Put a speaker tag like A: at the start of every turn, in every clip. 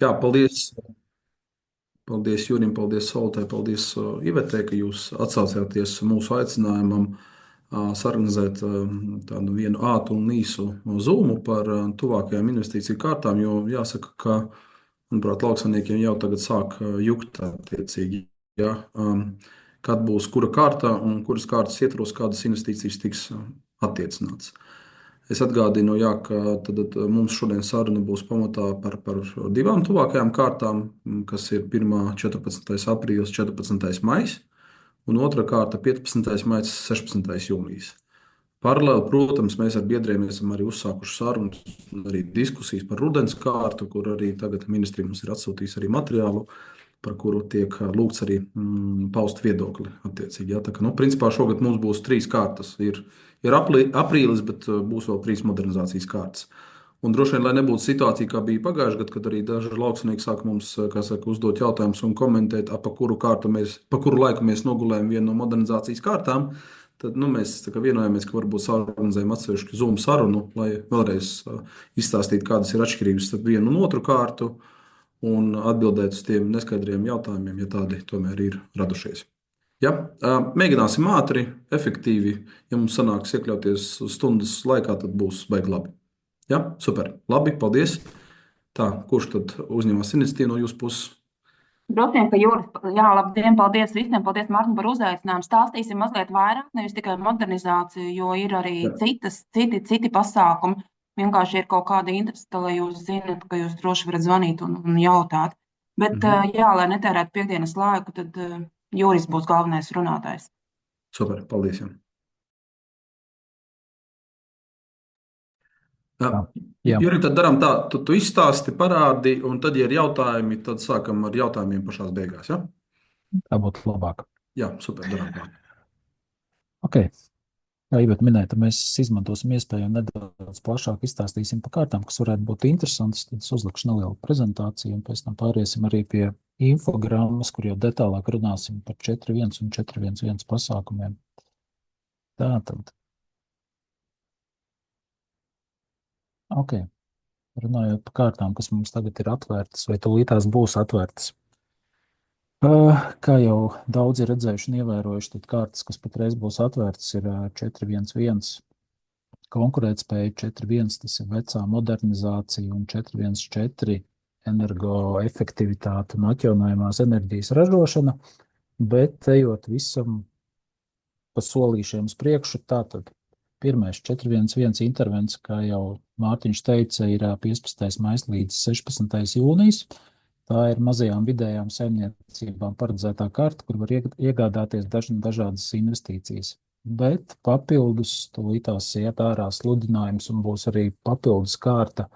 A: Jā, paldies. Paldies Jurim, paldies Soltai, paldies Ivetē, ka jūs atsaucāties mūsu aicinājumam sarunāt tādu vienu ātru un īsu zūmu par tuvākajām investīciju kārtām, jo jāsaka, ka, manuprāt, lauksaimniekiem jau tagad sāk jukt attiecīgi, ja, kad būs kura kārta un kuras kārtas ietvaros kādas investīcijas tiks attiecināts. Es atgādinu, jā, ka mums šodien saruna būs pamatā par divām tuvākajām kārtām, kas ir pirmā 14. aprīlis, 14. maijs, un otra kārta 15. maijs, 16. jūnijas. Paralēli, protams, mēs ar biedriem esam arī uzsākuši sarunas, arī diskusijas par rudens kārtu, kur arī tagad ministrija mums ir atsūtījusi arī materiālu, par kuru tiek lūgts arī paust viedokli attiecīgi. Ja? Tā kā, principā šogad mums būs trīs kārtas. Ir aprīlis, bet būs vēl trīs modernizācijas kārtas. Un droši vien, lai nebūtu situācija, kā bija pagājušajā gadā, kad arī daži lauksnieki sāk mums uzdot jautājumus un komentēt, pa kuru laiku mēs nogulējam vienu no modernizācijas kārtām, tad mēs vienojāmies, ka varbūt sarunājam atsevišķu Zoom sarunu, lai vēlreiz izstāstītu, kādas ir atšķirības starp vienu un otru kārtu un atbildēt uz tiem neskaidriem jautājumiem, ja tādi tomēr ir radušies. Ja? Mēģināsim ātri, efektīvi. Ja mums sanāks iekļauties stundas laikā, tad būs baigi labi. Ja? Super. Labi, paldies. Tā, kurš tad uzņemas iniciatīvu no jūsu puses?
B: Droši vien, ka Jūras, jā, labdien, paldies visiem, paldies Mārtiņ par uzaicinājumu. Stāstīsim mazliet vairāk, nevis tikai modernizāciju, jo ir arī
A: Ja.
B: citi pasākumi. Vienkārši ir kaut kāda interese, lai jūs zinat, ka jūs droši varat zvanīt un jautāt. Bet, jā, lai netērētu piekdienas laiku, tad Jūris būs galvenais runātājs.
A: Super, paldies. Ja.
C: Jā.
A: Juri, tad darām tā, tu izstāsti, parādi, un tad, ja ir jautājumi, tad sākam ar jautājumiem pašās beigās. Ja?
C: Tā būtu labāk.
A: Jā, super, darām tā.
C: Ok. Kā jau minēju, tad mēs izmantosim iespēju un nedaudz plašāk izstāstīsim par kārtām, kas varētu būt interesantas. Tad es uzlikšu nelielu prezentāciju, un pēc tam pāriesim arī pie infogrammas, kur jau detālāk runāsim par 4.1 un 4.1.1 pasākumiem. Tātad. Ok. Runājot par kārtām, kas mums tagad ir atvērtas, vai tūlītās būs atvērtas. Kā jau daudzi ir redzējuši un ievērojuši, tad kārtas, kas patreiz būs atvērtas, ir 4.1.1 konkurētspēja, 4.1 tas ir vecā modernizācija un 4.1.4 energoefektivitāte un atjaunojamās enerģijas ražošana, bet ejot visam pa solīšiem uz priekšu, tātad pirmais 4.1.1 intervents, kā jau Mārtiņš teica, ir 15. maijs līdz 16. jūnijas. Tā ir mazajām vidējām saimniecībām paredzētā karta, kur var iegādāties dažādas investīcijas. Bet papildus tūlītās iet ārā sludinājums un būs arī papildus kārta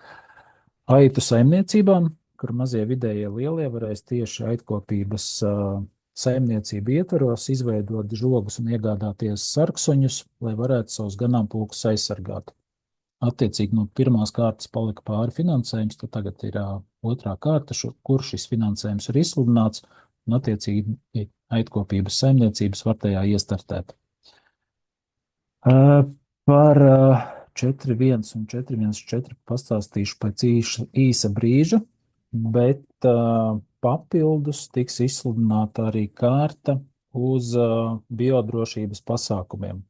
C: aitu saimniecībām, kur mazie vidējie lielie varēs tieši aitkopības saimniecību ietvaros izveidot žogus un iegādāties sarksuņus, lai varētu savus ganāmpulkus aizsargāt. Attiecīgi no pirmās kārtas palika pāri finansējums, tad tagad ir otrā kārta, kur šis finansējums ir izsludināts, un attiecīgi aitkopības saimniecības var tajā iestartēt. Par 4.1 un 4.1.4 pastāstīšu pēc īsa brīža, bet papildus tiks izsludināta arī kārta uz biodrošības pasākumiem.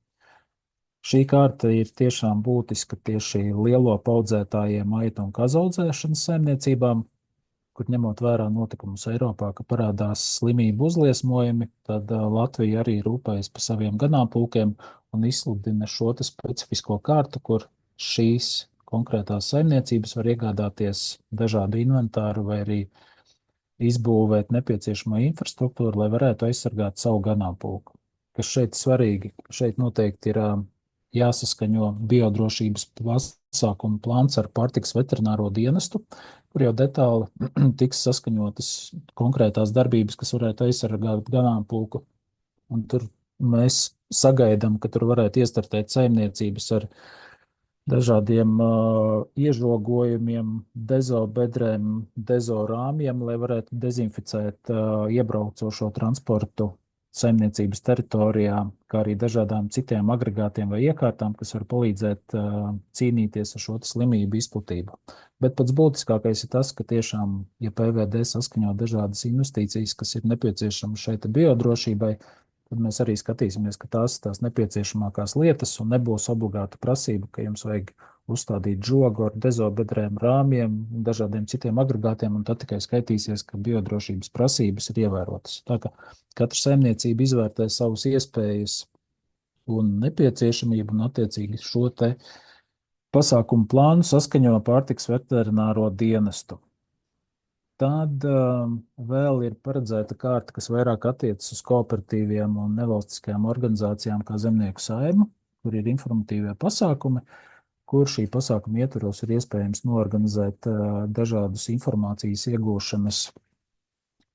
C: Šī kārta ir tiešām būtiska tieši lielo paudzētājiem aitu un kazaudzēšanas saimniecībām, kur ņemot vērā notikumus Eiropā, ka parādās slimību uzliesmojumi, tad Latvija arī rūpējas par saviem ganāmpulkiem un izsludina šo specifisko kārtu, kur šīs konkrētās saimniecības var iegādāties dažādu inventāru vai arī izbūvēt nepieciešamo infrastruktūru, lai varētu aizsargāt savu ganāmpulku. Kas šeit svarīgi, šeit noteikti ir jāsaskaņo biodrošības pasākumu plāns ar pārtikas veterināro dienestu, kur jau detāli tiks saskaņotas konkrētās darbības, kas varētu aizsargāt ganāmpulku. Un tur mēs sagaidām, ka tur varētu iestartēt saimniecības ar dažādiem iežogojumiem, dezobedrēm, dezorāmiem, lai varētu dezinficēt iebraucošo transportu saimniecības teritorijā, kā arī dažādām citiem agregātiem vai iekārtām, kas var palīdzēt cīnīties ar šo slimību izplatību. Bet pats būtiskākais ir tas, ka tiešām, ja PVD saskaņo dažādas investīcijas, kas ir nepieciešamas šeit biodrošībai, tad mēs arī skatīsimies, ka tās ir tās nepieciešamākās lietas un nebūs obligāta prasība, ka jums vajag uzstādīt žogu ar dezobedrēm, rāmjiem un dažādiem citiem agregātiem, un tad tikai skaitīsies, ka biodrošības prasības ir ievērotas. Tā kā katra saimniecība izvērtē savas iespējas un nepieciešamību, un attiecīgi šo te pasākumu plānu saskaņo pārtikas veterināro dienestu. Tad vēl ir paredzēta kārta, kas vairāk attiecas uz kooperatīviem un nevalstiskajām organizācijām kā Zemnieku saima, kur ir informatīvie pasākumi, kur šī pasākuma ietvaros ir iespējams noorganizēt dažādus informācijas iegūšanas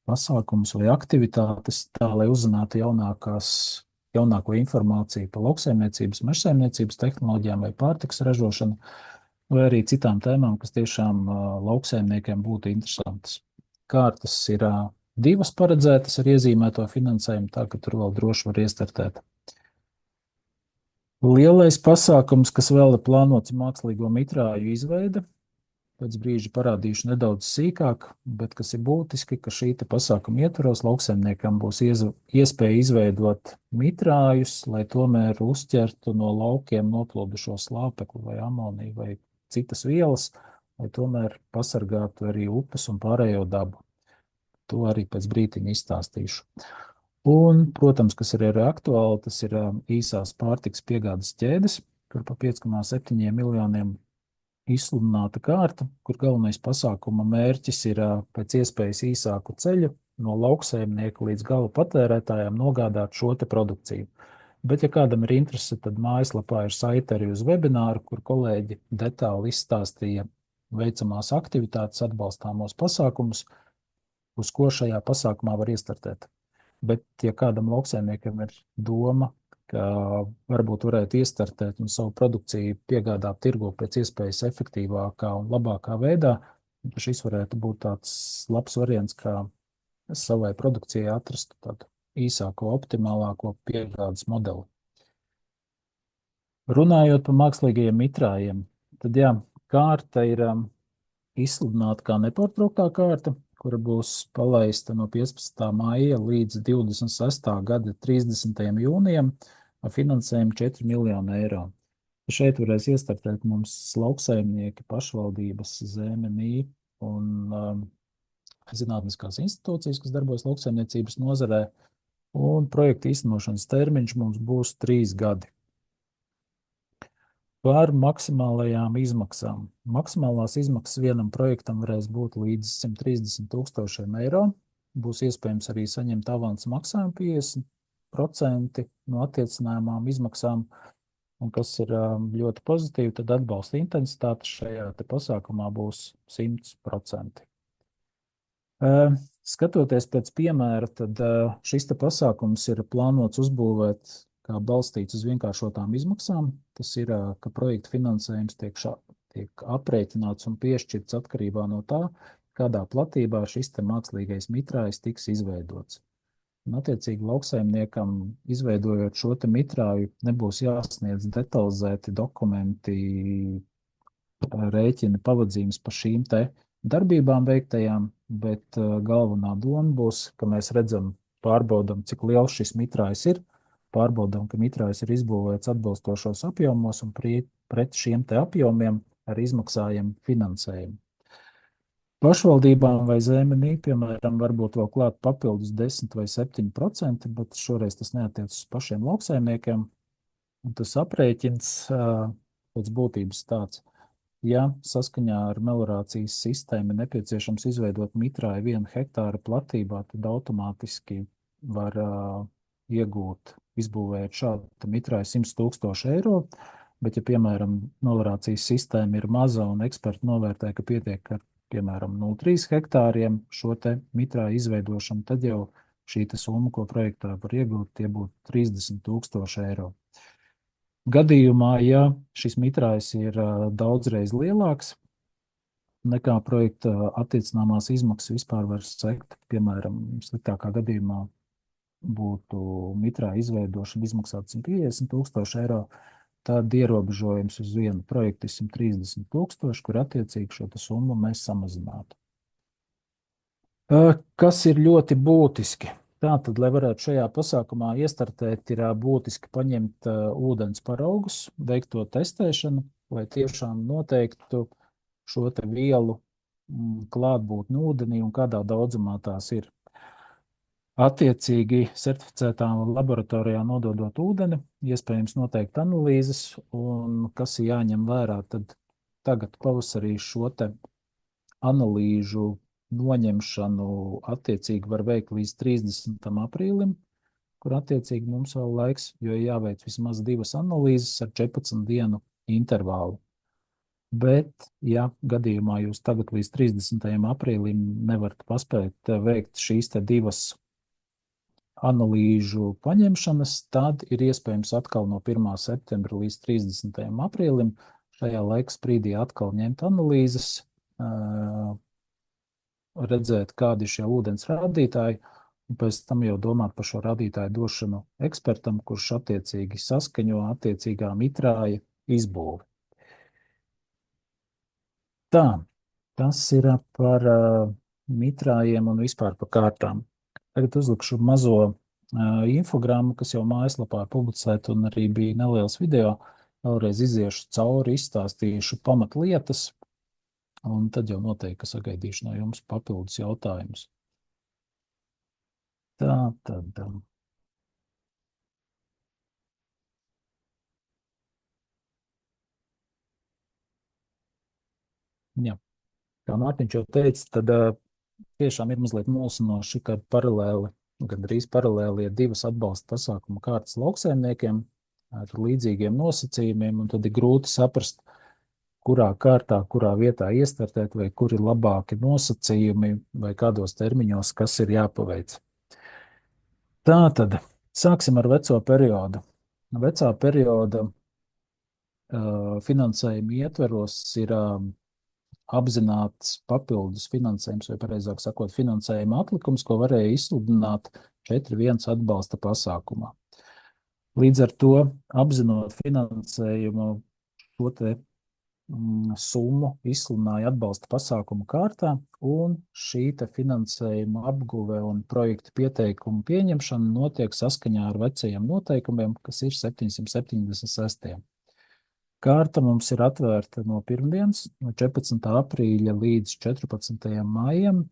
C: pasākumus vai aktivitātes, tā lai uzzinātu jaunāko informāciju par lauksaimniecības, mežsaimniecības tehnoloģijām vai pārtikas ražošanu, vai arī citām tēmām, kas tiešām lauksaimniekiem būtu interesantas. Kārtas ir divas paredzētas ar iezīmēto finansējumu, tā ka tur vēl droši var iestartēt. Lielais pasākums, kas vēl ir plānots, mākslīgo mitrāju izveide. Pēc brīža parādīšu nedaudz sīkāk, bet kas ir būtiski, ka šī pasākuma ietvaros lauksaimniekam būs iespēja izveidot mitrājus, lai tomēr uzķertu no laukiem noplūdušo slāpekli vai amoniju vai citas vielas, lai tomēr pasargātu arī upes un pārējo dabu. To arī pēc brītiņa izstāstīšu. Un, protams, kas ir aktuāli, tas ir īsās pārtikas piegādes ķēdes, kur pa 5,7 miljoniem izsludināta kārta, kur galvenais pasākuma mērķis ir pēc iespējas īsāku ceļu no lauksaimnieka līdz gala patērētājiem nogādāt šo te produkciju. Bet, ja kādam ir interese, tad mājaslapā ir saite arī uz webināru, kur kolēģi detāli izstāstīja veicamās aktivitātes, atbalstāmos pasākumus, uz ko šajā pasākumā var iestartēt. Bet, ja kādam lauksaimniekam ir doma, ka varbūt varētu iestartēt un savu produkciju piegādāt tirgu pēc iespējas efektīvākā un labākā veidā, šis varētu būt tāds labs variants, kā savai produkcijai atrastu tādu īsāko, optimālāko piegādes modeli. Runājot par mākslīgajiem mitrājiem, tad jā, kārta ir izsludināta kā nepārtrauktā kārta, kura būs palaista no 15. maija līdz 26. gada 30. jūnijam ar finansējumu 4 miljonu eiro. Šeit varēs iestartēt mums lauksaimnieki, pašvaldības, ZMNI un zinātniskās institūcijas, kas darbojas lauksaimniecības nozarē, un projekta īstenošanas termiņš mums būs 3 gadi. Par maksimālajām izmaksām. Maksimālās izmaksas vienam projektam varēs būt līdz 130 000 eiro. Būs iespējams arī saņemt avans maksājumu 50% no attiecinājumām izmaksām, un kas ir ļoti pozitīvi, tad atbalsta intensitāte šajā pasākumā būs 100%. Skatoties pēc piemēra, tad šis pasākums ir plānots uzbūvēt kā balstīts uz vienkāršotām izmaksām. Tas ir, ka projekta finansējums tiek aprēķināts un piešķirts atkarībā no tā, kādā platībā šis mākslīgais mitrājs tiks izveidots. Un, attiecīgi, lauksaimniekam, izveidojot šo mitrāju, nebūs jāsniedz detalizēti dokumenti, rēķini, pavadzīmes par šīm darbībām veiktajām, bet galvenā doma būs, ka mēs redzam, pārbaudam, cik liels šis mitrājs ir, pārbaudām, ka mitrājs ir izbūvēts atbilstošos apjomos un pret šiem apjomiem arī izmaksājam finansējumu. Pašvaldībām vai ZMNI, piemēram, varbūt vēl klāt papildus 10 vai 7%, bet šoreiz tas neatiecas uz pašiem lauksaimniekiem. Un tas aprēķins pēc būtības tāds. Ja saskaņā ar meliorācijas sistēmu nepieciešams izveidot mitrāju 1 hektāra platībā, tad automātiski var iegūt, izbūvēt šādu mitrāju 100 000 eiro, bet, ja, piemēram, meliorācijas sistēma ir maza un eksperti novērtē, ka pietiek ar, piemēram, 0,3 hektāriem šo mitrāju izveidošanu, tad jau šī summa, ko projektā var iegūt, tie būtu 30 000 eiro. Gadījumā, ja šis mitrājs ir daudzreiz lielāks nekā projekta attiecināmās izmaksas vispār var sekt, piemēram, sliktākā gadījumā būtu mitrā izveidošana izmaksāt 150 000 eiro, tad ierobežojums uz vienu projektu ir 130 000, kur attiecīgi šo summu mēs samazinātu. Kas ir ļoti būtiski? Tātad, lai varētu šajā pasākumā iestartēt, ir būtiski paņemt ūdens paraugus, veikt to testēšanu, lai tiešām noteiktu šo te vielu klātbūtni ūdenī un kādā daudzumā tās ir. Attiecīgi certificētām laboratorijā nododot ūdeni, iespējams noteikt analīzes, un kas ir jāņem vērā, tad tagad pavasarī šo te analīžu noņemšanu attiecīgi var veikt līdz 30. aprīlim, kur attiecīgi mums vēl laiks, jo jāveic vismaz 2 analīzes ar 14 dienu intervālu. Bet, ja gadījumā jūs tagad līdz 30. aprīlim nevarat paspēt veikt šīs te 2 analīžu paņemšanas, tad ir iespējams atkal no 1. septembra līdz 30. aprīlim šajā laika sprīdī atkal ņemt analīzes, redzēt, kādi ir šie ūdens rādītāji, un pēc tam jau domāt par šo rādītāju došanu ekspertam, kurš attiecīgi saskaņo attiecīgā mitrāja izbūvi. Tā, tas ir par mitrājiem un vispār par kārtām. Tagad uzlikšu mazo infogrammu, kas jau mājaslapā publicēta un arī bija neliels video. Vēlreiz iziešu cauri, izstāstīšu pamatlietas, un tad jau noteikti sagaidīšu no jums papildus jautājumus. Tā tad. Jā. Kā Mārtiņš jau teica, tad tiešām ir mazliet mulsinoši, ka gandrīz paralēli ir 2 atbalsta pasākuma kārtas lauksaimniekiem ar līdzīgiem nosacījumiem, un tad ir grūti saprast, kurā kārtā, kurā vietā iestartēt, vai kur ir labāki nosacījumi, vai kādos termiņos, kas ir jāpaveic. Tātad, sāksim ar veco periodu. Vecā perioda finansējuma ietveros ir apzināts papildus finansējums, vai pareizāk sakot, finansējuma atlikums, ko varēja izsludināt 4.1 atbalsta pasākumā. Līdz ar to, apzinot finansējumu, šo te summu izsludināja atbalsta pasākumu kārtā, un šī te finansējuma apguve un projektu pieteikumu pieņemšana notiek saskaņā ar vecajiem noteikumiem, kas ir 776. Kārta mums ir atvērta no pirmdienas, no 14. aprīļa līdz 14. maijam,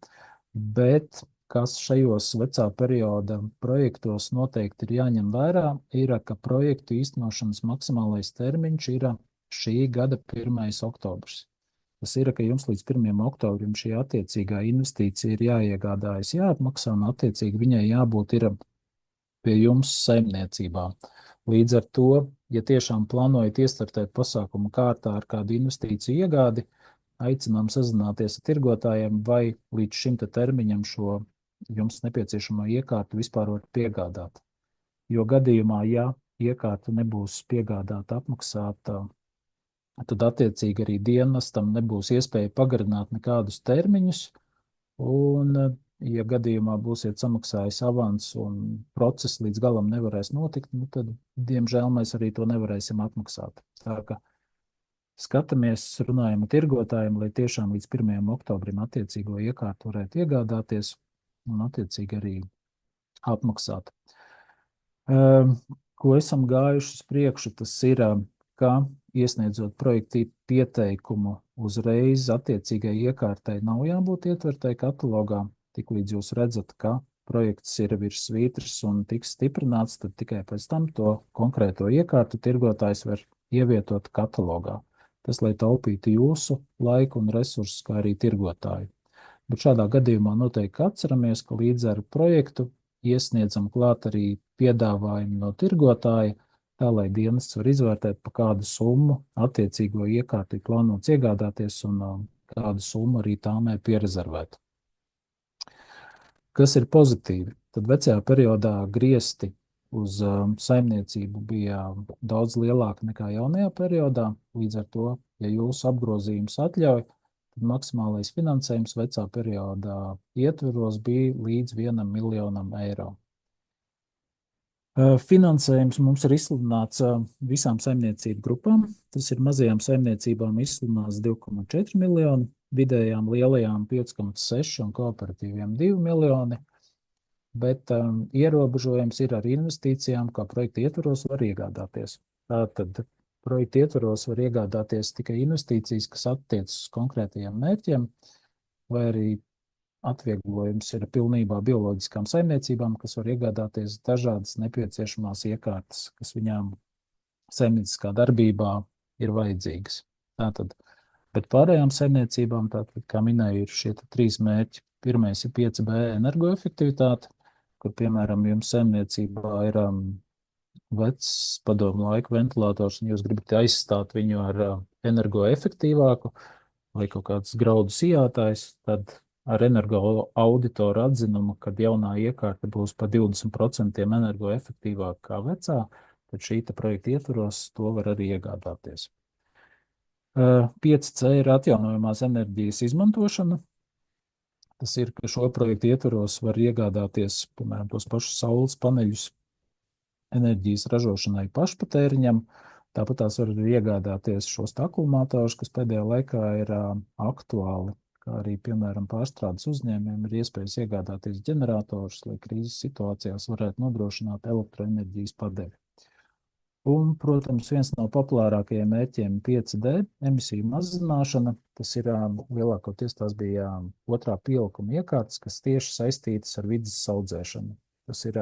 C: bet kas šajos vecā perioda projektos noteikti ir jāņem vērā, ir, ka projektu īstenošanas maksimālais termiņš ir šī gada 1. oktobrs. Tas ir, ka jums līdz 1. oktobrim šī attiecīgā investīcija ir jāiegādājas, jāapmaksā, un attiecīgi viņai jābūt ir pie jums saimniecībā. Līdz ar to, ja tiešām plānojat iestartēt pasākumu kārtā ar kādu investīciju iegādi, aicinām sazināties ar tirgotājiem, vai līdz šim termiņam šo jums nepieciešamo iekārtu vispār var piegādāt. Jo gadījumā, ja iekārta nebūs piegādāta, apmaksāta, tad attiecīgi arī dienestam nebūs iespēja pagarināt nekādus termiņus, un ja gadījumā būsiet samaksājis avans un process līdz galam nevarēs notikt, tad, diemžēl, mēs arī to nevarēsim atmaksāt. Tā ka skatāmies, runājam ar tirgotājiem, lai tiešām līdz 1. oktobrim attiecīgo iekārtu varētu iegādāties un attiecīgi arī apmaksāt. Ko esam gājuši uz priekšu, tas ir, ka iesniedzot projektu pieteikumu uzreiz attiecīgai iekārtai nav jābūt ietvertai katalogā. Tiklīdz jūs redzat, ka projekts ir virs svītras un tiks stiprināts, tad tikai pēc tam to konkrēto iekārtu tirgotājs var ievietot katalogā. Tas, lai taupītu jūsu laiku un resursus, kā arī tirgotāju. Bet šādā gadījumā noteikti atceramies, ka līdz ar projektu iesniedzam klāt arī piedāvājumu no tirgotāja, tā lai dienests var izvērtēt, pa kādu summu attiecīgo iekārtu ir plānots iegādāties un kādu summu arī tāmē pierezervēt. Kas ir pozitīvi? Tad vecajā periodā griesti uz saimniecību bija daudz lielāki nekā jaunajā periodā. Līdz ar to, ja jūsu apgrozījums atļauj, tad maksimālais finansējums vecā periodā ietveros bija līdz 1 miljonam eiro. Finansējums mums ir izsludināts visām saimniecību grupām. Tas ir mazajām saimniecībām izsludināts 2,4 miljoni, vidējām lielajām 5,6 un kooperatīviem 2 miljoni. Bet ierobežojums ir ar investīcijām, kā projekta ietvaros var iegādāties. Tātad projekta ietvaros var iegādāties tikai investīcijas, kas attiecas uz konkrētajiem mērķiem, vai arī atvieglojums ir pilnībā bioloģiskām saimniecībām, kas var iegādāties dažādas nepieciešamās iekārtas, kas viņām saimnieciskā darbībā ir vajadzīgas. Tātad, bet pārējām saimniecībām, tātad, kā minēju, ir šie 3 mērķi. Pirmais ir 5B energoefektivitāte, kur, piemēram, jums saimniecībā ir vecs padomu laika ventilators, un jūs gribat aizstāt viņu ar energoefektīvāku vai kaut kāds graudu sijātājs, tad ar energo auditoru atzinumu, kad jaunā iekārta būs pa 20% energoefektīvāka kā vecā, tad šī projekta ietvaros to var arī iegādāties. 5C ir atjaunojamās enerģijas izmantošana. Tas ir, ka šo projektu ietvaros var iegādāties, piemēram, tos pašus saules paneļus enerģijas ražošanai pašpatēriņam. Tāpat tās var iegādāties šos akumulātorus, kas pēdējā laikā ir aktuāli, kā arī, piemēram, pārstrādes uzņēmējiem ir iespējas iegādāties ģeneratorus, lai krīzes situācijās varētu nodrošināt elektroenerģijas padevi. Un, protams, viens no populārākajiem mērķiem 5D emisiju mazināšana. Tas ir lielākoties tās bija otrā pielikuma iekārtas, kas tieši saistītas ar vides audzēšanu. Tas ir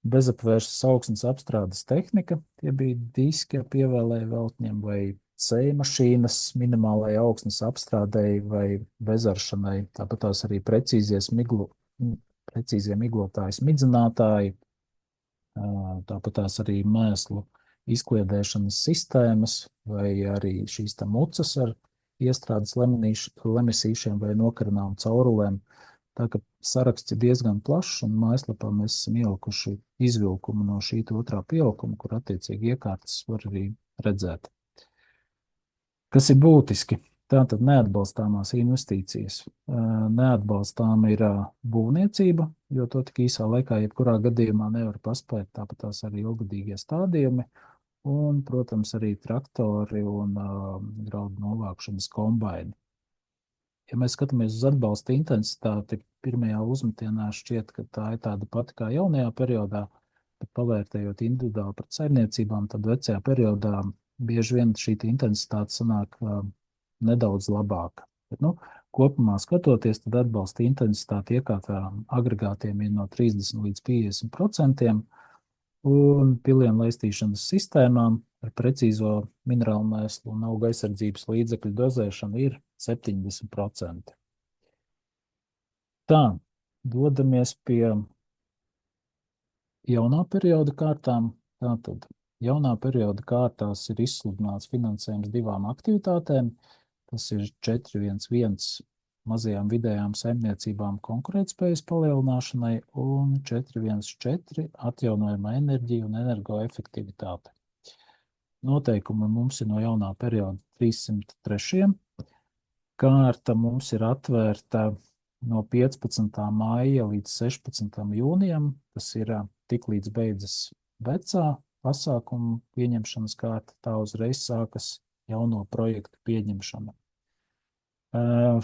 C: bezapvērsas augsnes apstrādes tehnika, tie bija diski ar pievēlēju veltņiem vai sējmašīnas minimālai augsnes apstrādēji vai bezaršanai. Tāpat tās arī precīzie miglotāji smidzinātāji, tāpat tās arī mēslu izkliedēšanas sistēmas vai arī šīs mucas ar iestrādes lemesīšiem vai nokarnām caurulēm. Tā ka saraksts ir diezgan plašs, un mājaslapā mēs esam ielikuši izvilkumu no šī otrā pielikuma, kur attiecīgi iekārtas var arī redzēt. Kas ir būtiski? Tātad neatbalstāmās investīcijas. Neatbalstāma ir būvniecība, jo to tik īsā laikā jebkurā gadījumā nevar paspēt, tāpat tās arī ilgadīgie stādījumi, un, protams, arī traktori un graudu novākšanas kombaini. Ja mēs skatāmies uz atbalsta intensitāti, pirmajā uzmetienā šķiet, ka tā ir tāda pati kā jaunajā periodā, bet pavērtējot individuāli pret saimniecībām, tad vecajā periodā bieži vien šī intensitāte sanāk nedaudz labāka. Bet, kopumā skatoties, tad atbalsta intensitāte iekārtām agregātiem ir no 30 līdz 50%, un pilienu laistīšanas sistēmām ar precīzo minerālu mēslu un auga aizsardzības līdzekļu dozēšanu ir 70%. Tā, dodamies pie jaunā perioda kārtām. Tātad jaunā perioda kārtās ir izsludināts finansējums 2 aktivitātēm. Tas ir 4.1.1 mazajām vidējām saimniecībām konkurētspējas palielināšanai un 4.1.4 atjaunojamā enerģija un energoefektivitāte. Noteikumi mums ir no jaunā perioda 303. Kārta mums ir atvērta no 15. maija līdz 16. jūnijam. Tas ir tik līdz beidzas vecā pasākumu pieņemšanas kārta, tā uzreiz sākas jauno projektu pieņemšana.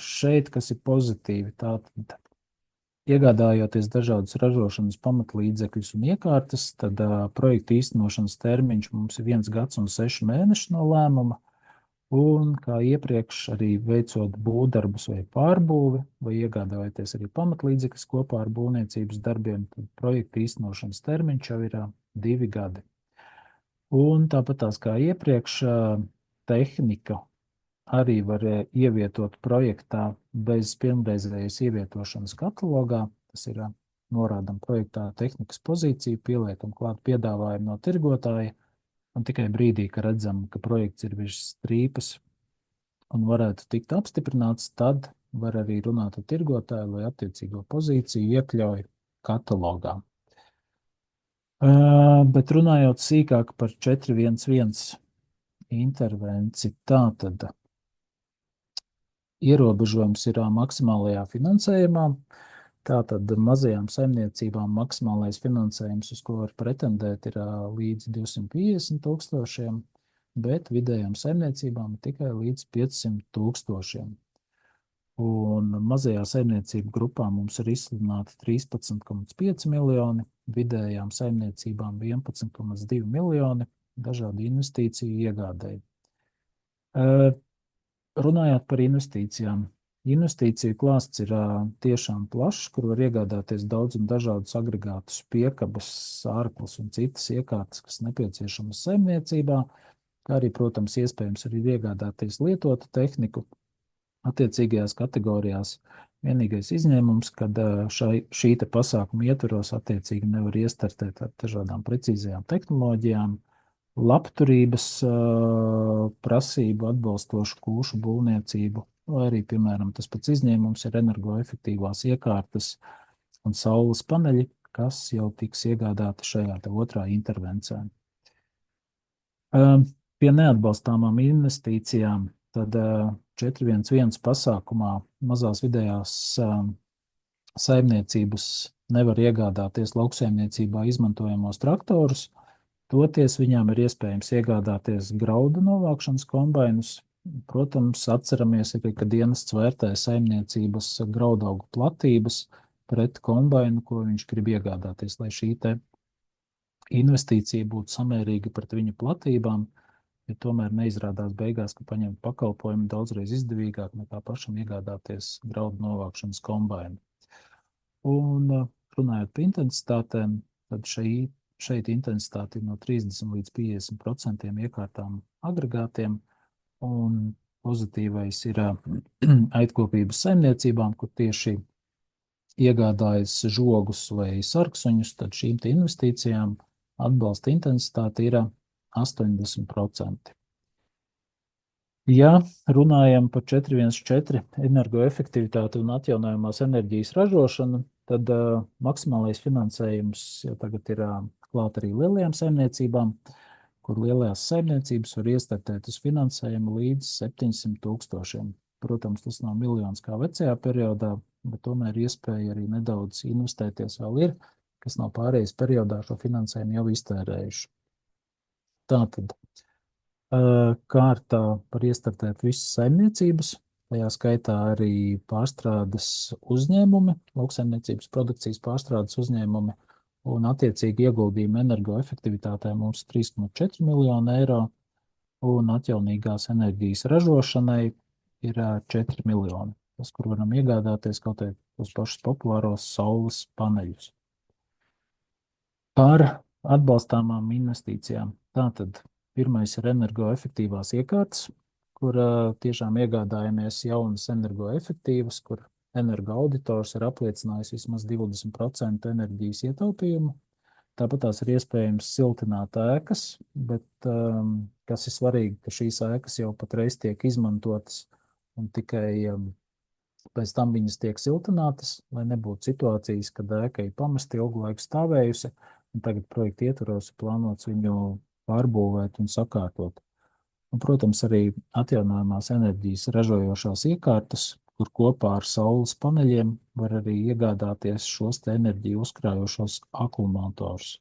C: Šeit, kas ir pozitīvi, tātad iegādājoties dažādus ražošanas pamatlīdzekļus un iekārtas, tad projekta īstenošanas termiņš mums ir 1 gads un 6 mēneši no lēmuma, un kā iepriekš arī veicot būvdarbus vai pārbūvi, vai iegādājoties arī pamatlīdzekļus kopā ar būvniecības darbiem, tad projekta īstenošanas termiņš jau ir 2 gadi. Un tāpat tās kā iepriekš, tehnika arī var ievietot projektā bez pirmreizējas ievietošanas katalogā. Tas ir norādam projektā tehnikas pozīciju, pieliekam klāt piedāvājumu no tirgotāja, un tikai brīdī, ka redzam, ka projekts ir virs strīpas un varētu tikt apstiprināts, tad var arī runāt ar tirgotāju, lai attiecīgo pozīciju iekļauj katalogā. Bet runājot sīkāk par 4.1.1 intervenciju, tātad ierobežojums ir maksimālajā finansējumā. Tātad mazajām saimniecībām maksimālais finansējums, uz ko var pretendēt, ir līdz 250 tūkstošiem, bet vidējām saimniecībām tikai līdz 500 tūkstošiem. Un mazajā saimniecību grupā mums ir izsludināti 13,5 miljoni, vidējām saimniecībām 11,2 miljoni dažādu investīciju iegādēji. Runājot par investīcijām, investīciju klāsts ir tiešām plašs, kur var iegādāties daudz un dažādus agregātus, piekabes, ārpus un citas iekārtas, kas nepieciešamas saimniecībā, kā arī, protams, iespējams arī iegādāties lietotu tehniku attiecīgajās kategorijās. Vienīgais izņēmums, kad šī pasākuma ietvaros attiecīgi nevar iestartēt ar dažādām precīzajām tehnoloģijām, labturības prasību atbalstošu kūšu būvniecību, vai arī, piemēram, tas pats izņēmums ir energoefektīvās iekārtas un saules paneļi, kas jau tiks iegādāti šajā otrā intervencē. Pie neatbalstāmām investīcijām tad 411 pasākumā mazās vidējās saimniecības nevar iegādāties lauksaimniecībā izmantojamos traktorus, toties viņām ir iespējams iegādāties graudu novākšanas kombainus. Protams, atceramies arī, ka dienests vērtē saimniecības graudaugu platības pret kombainu, ko viņš grib iegādāties, lai šī investīcija būtu samērīga pret viņu platībām, ja tomēr neizrādās beigās, ka paņemt pakalpojumu daudzreiz izdevīgāk nekā pašam iegādāties graudu novākšanas kombainu. Un runājot par intensitātēm, tad šeit intensitāte ir no 30 līdz 50% iekārtām agregātiem, un pozitīvais ir aitkopības saimniecībām, kur tieši iegādājas žogus vai sarksuņus, tad šīm investīcijām atbalsta intensitāte ir 80%. Ja runājam par 414 energoefektivitāti un atjaunojamās enerģijas ražošanu, tad maksimālais finansējums jau tagad ir klāt arī lielajām saimniecībām, kur lielajās saimniecības var iestartēt uz finansējumu līdz 700 tūkstošiem. Protams, tas nav miljons kā vecajā periodā, bet tomēr iespēja arī nedaudz investēties vēl ir, kas nav pārējais periodā šo finansējumu jau iztērējuši. Tātad kārtā var iestartēt visas saimniecības, tajā skaitā arī pārstrādes uzņēmumi, lauksaimniecības produkcijas pārstrādes uzņēmumi, un attiecīgi ieguldījumi energoefektivitātē mums 3,4 miljonu eiro, un atjaunīgās enerģijas ražošanai ir 4 miljoni, tas, kur varam iegādāties kaut vai tos pašus populāros saules paneļus. Par atbalstāmām investīcijām. Tātad pirmais ir energoefektīvās iekārtas, kur tiešām iegādājamies jaunas energoefektīvas, kur energoauditors ir apliecinājis vismaz 20% enerģijas ietaupījumu. Tāpat tās ir iespējams siltināt ēkas, bet kas ir svarīgi, ka šīs ēkas jau patreiz tiek izmantotas un tikai pēc tam viņas tiek siltinātas, lai nebūtu situācijas, kad ēka ir pamesti ilgu laiku stāvējusi, un tagad projekta ietvaros ir plānots viņu pārbūvēt un sakārtot. Un, protams, arī atjaunojamās enerģijas ražojošās iekārtas, kur kopā ar saules paneļiem var arī iegādāties šos enerģiju uzkrājošos akumulatorus.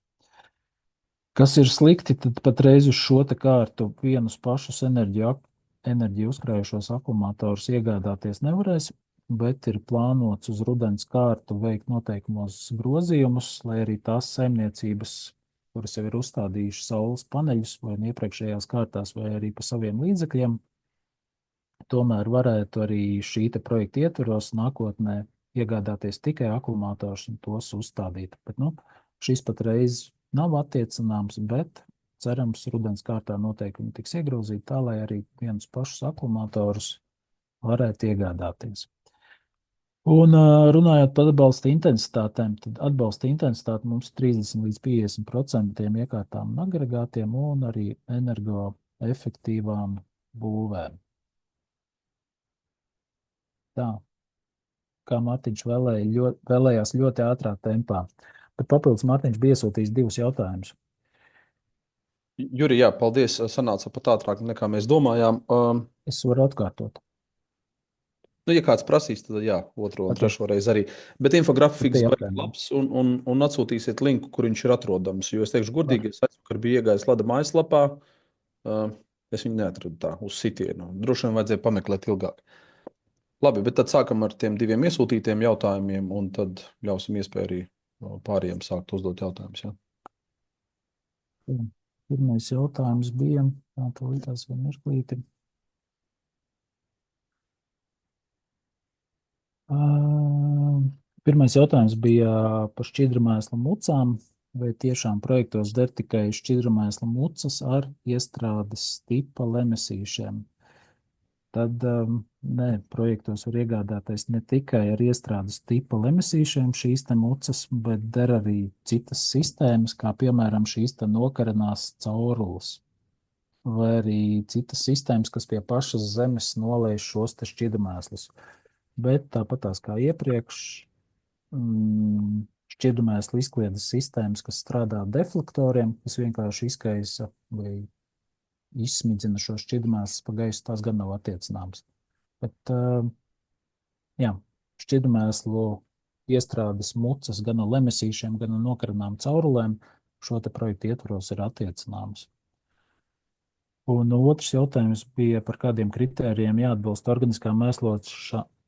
C: Kas ir slikti, tad patreiz uz šo kārtu vienus pašus enerģiju uzkrājošos akumulatorus iegādāties nevarēs, bet ir plānots uz rudens kārtu veikt noteikumos grozījumus, lai arī tās saimniecības, kuras jau ir uzstādījušas saules paneļus vai iepriekšējās kārtās vai arī pa saviem līdzekļiem, tomēr varētu arī šī projekta ietvaros nākotnē iegādāties tikai akumulatorus un tos uzstādīt. Bet, šis patreiz nav attiecināms, bet cerams, rudens kārtā noteikumi tiks iegrozīti tā, lai arī vienus pašus akumulatorus varētu iegādāties. Un runājot par atbalsta intensitātēm, tad atbalsta intensitāte mums 30 līdz 50% iekārtām un agregātiem un arī energoefektīvām būvēm. Tā, kā Mārtiņš vēlējās ļoti ātrā tempā. Bet papildus Mārtiņš bija iesūtījis 2 jautājumus.
A: Juri, jā, paldies. Sanāca pat ātrāk nekā mēs domājām.
C: Es varu atkārtot.
A: Nu, ja kāds prasīs, tad jā, otro un
C: Ok.
A: trešo reizi arī. Bet
C: Tad
A: infografiks
C: tie
A: baigi
C: jautājumi.
A: labs un atsūtīsiet linku, kur viņš ir atrodams. Jo es teikšu godīgi, es aizvakar biju iegājis Lada mājaslapā. Es viņu neatradu tā uz sitienu. Droši vien vajadzēja pameklēt ilgāk. Labi, bet tad sākam ar tiem 2 iesūtītiem jautājumiem, un tad ļausim iespēju arī pārējiem sākt uzdot jautājumus. Ja?
C: Pirmais jautājums bija, tā līdzās vēl mirklīti. Pirmais jautājums bija par šķidrumēsla mucām. Vai tiešām projektos der tikai šķidrumēsla mucas ar iestrādes tipa lemesīšiem? Tad nē, projektos var iegādāties ne tikai ar iestrādes tipa lemesīšiem šīs te mucas, bet der arī citas sistēmas, kā piemēram šīs te nokarinās caurules. Vai arī citas sistēmas, kas pie pašas zemes nolaiž šos te šķidrumēslus. Bet tāpatās kā iepriekš, šķidrumēsla izkliedes sistēmas, kas strādā ar deflektoriem, kas vienkārši izkaisa vai izsmidzina šo šķidrumēslus pa gaisu, tās gan nav attiecināmas. Bet, jā, šķidrumēslu iestrādes mucas gan ar lemesīšiem, gan ar nokarinām caurulēm šo te projektu ietvaros ir attiecināmas. Un otrs jautājums bija, par kādiem kritērijiem jāatbilst organiskā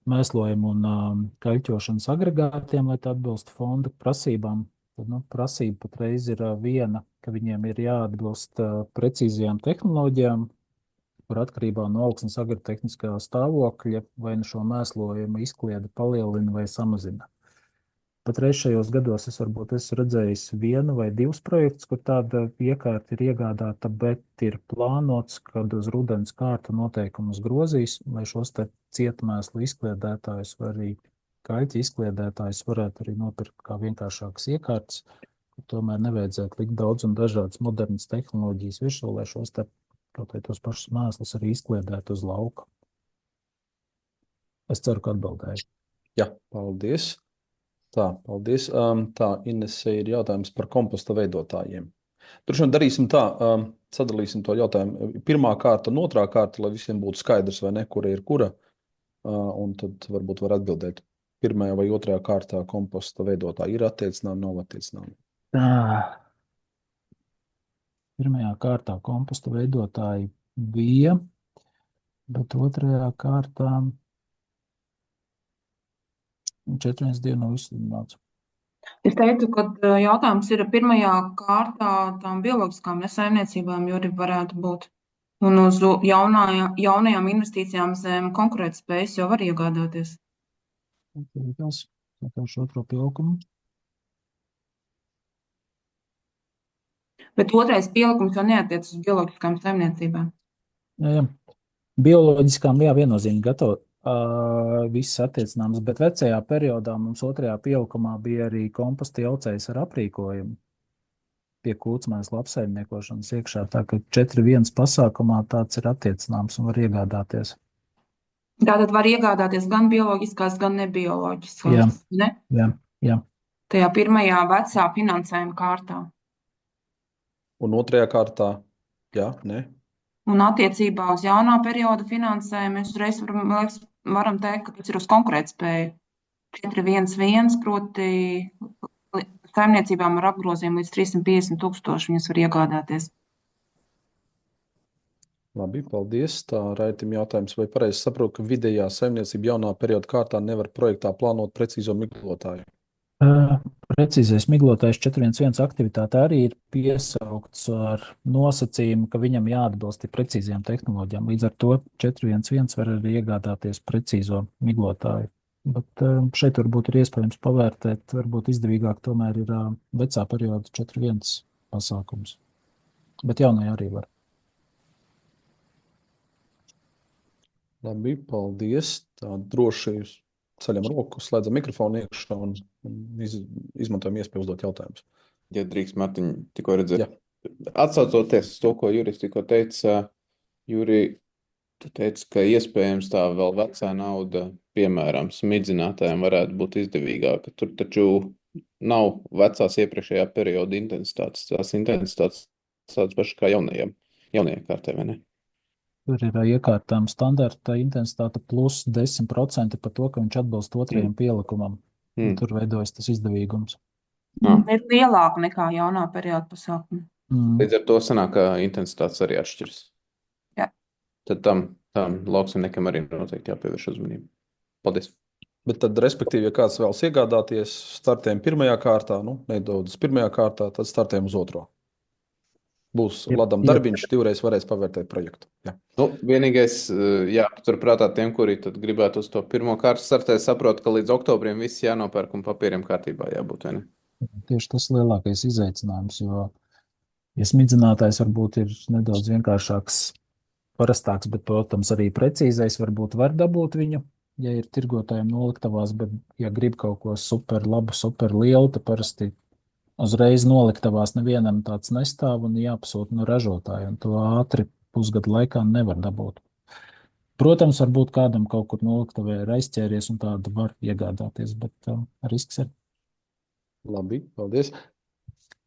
C: mēslojuma un kaļķošanas agregātiem, lai tā atbilst fonda prasībām. Tad, prasība patreiz ir viena, ka viņiem ir jāatbilst precīzajām tehnoloģijām, kur atkarībā no augsnes agrotehniskā stāvokļa vai no šo mēslojumu izkliede palielina vai samazina. Patreiz šajos gados es varbūt esmu redzējis 1 vai 2 projektus, kur tāda iekārta ir iegādāta, bet ir plānots, kad uz rudens kārta noteikumus grozīs, lai šos te cietamēslu izkliedētājus vai arī kaļķi izkliedētājus varētu arī nopirkt kā vienkāršākas iekārtas, kur tomēr nevajadzētu likt daudz un dažādas modernas tehnoloģijas virsū, lai šos te kaut vai tos pašus mēslus arī izkliedētu uz lauka. Es ceru, ka atbildēju.
A: Jā, paldies. Tā, paldies. Tā, Inese, ir jautājums par komposta veidotājiem. Droši vien darīsim tā, sadalīsim to jautājumu. Pirmā kārta un otrā kārta, lai visiem būtu skaidrs, vai ne, kura ir kura, un tad varbūt var atbildēt. Pirmajā vai otrajā kārtā komposta veidotāji ir attiecināmi, nav attiecināmi.
C: Pirmajā kārtā komposta veidotāji bija, bet otrajā kārtā 412 nav izsludināts.
B: Es teicu, ka jautājums ir pirmajā kārtā tām bioloģiskām nesaimniecībām, jo arī varētu būt. Un uz jaunajām investīcijām zem konkurētspējas jau var iegādāties.
C: Sakāršu otro pielikumu.
B: Bet otrais pielikums jau neatiec uz bioloģiskām saimniecībām.
C: Jā. Bioloģiskām, jā, viennozīmīgi gatavi. Viss attiecināms, bet vecajā periodā mums otrajā pielikumā bija arī komposta jaucējs ar aprīkojumu pie kūtsmēsla apsaimniekošanas iekšā, tā ka 4.1 pasākumā tāds ir attiecināms un var iegādāties.
B: Tātad var iegādāties gan bioloģiskās, gan nebioloģiskās,
C: Jā.
B: ne?
C: Jā.
B: Tajā pirmajā vecā finansējuma kārtā.
A: Un otrajā kārtā, jā, ne?
B: Un attiecībā uz jaunā perioda finansējumu mēs uzreiz varam teikt, ka tas ir uz konkurētspēju. 4.1.1, proti saimniecībām ar apgrozījumu līdz 350,000 viņas var iegādāties.
A: Labi, paldies. Tā Raitim jautājums, vai pareizi saprotu, ka vidējā saimniecība jaunā perioda kārtā nevar projektā plānot precīzo miglotāju?
C: Precīzais miglotājs 4.1.1 aktivitāte arī ir piesaukts ar nosacījumu, ka viņam jāatbilst precīzajām tehnoloģijām. Līdz ar to 4.1.1 var arī iegādāties precīzo miglotāju. Bet šeit varbūt ir iespējams pavērtēt, varbūt izdevīgāk tomēr ir vecā perioda 4.1 pasākums. Bet jaunajā arī var.
A: Labi, paldies. Tā droši ceļam roku, slēdzam mikrofonu iekšā un izmantojam iespēju uzdot jautājumus.
D: Ja drīkst, Mārtiņ, tikko redzēt.
A: Jā.
D: Atsaucoties uz to, ko Juris tikko teica, Juri, tu teici, ka iespējams tā vēl vecā nauda, piemēram, smidzinātājiem varētu būt izdevīgāka. Tur taču nav vecās iepriekšējā perioda intensitātes. Tās intensitātes tādas pašas kā jaunajā kārtē, vai ne?
C: Tur ir iekārtām standarta intensitāte plus 10% par to, ka viņš atbilst otrajam pielikumam. Tur veidojas tas izdevīgums.
B: Ir lielāka nekā jaunā perioda pasākuma.
D: Līdz ar to sanāk, ka intensitātes arī atšķiras.
B: Jā.
D: Tad tam lauksaimniekam arī noteikti jāpievērš uzmanība. Paldies.
A: Bet tad, respektīvi, ja kāds vēlas iegādāties, startējam pirmajā kārtā, nedaudz pirmajā kārtā, tad startējam uz otro. Būs ladam darbiņš, divreiz varēs pavērtēt projektu. Jā.
D: Vienīgais, turprātā tiem, kuri tad gribētu uz to pirmo kārtu startēt, saprot, ka līdz oktobrim viss jānopērk un papīriem kārtībā jābūt, vai ne?
C: Tieši tas lielākais izaicinājums, jo, ja smidzinātājs varbūt ir nedaudz vienkāršāks, parastāks, bet, protams, arī precīzais varbūt var dabūt viņu, ja ir tirgotājiem noliktavās, bet, ja grib kaut ko super labu, super lielu, tad parasti uzreiz noliktavās nevienam tāds nestāv un jāpasūta no ražotāja, un to ātri pusgadu laikā nevar dabūt. Protams, varbūt kādam kaut kur noliktavē ir aizķēries un tādu var iegādāties, bet risks ir.
A: Labi, paldies.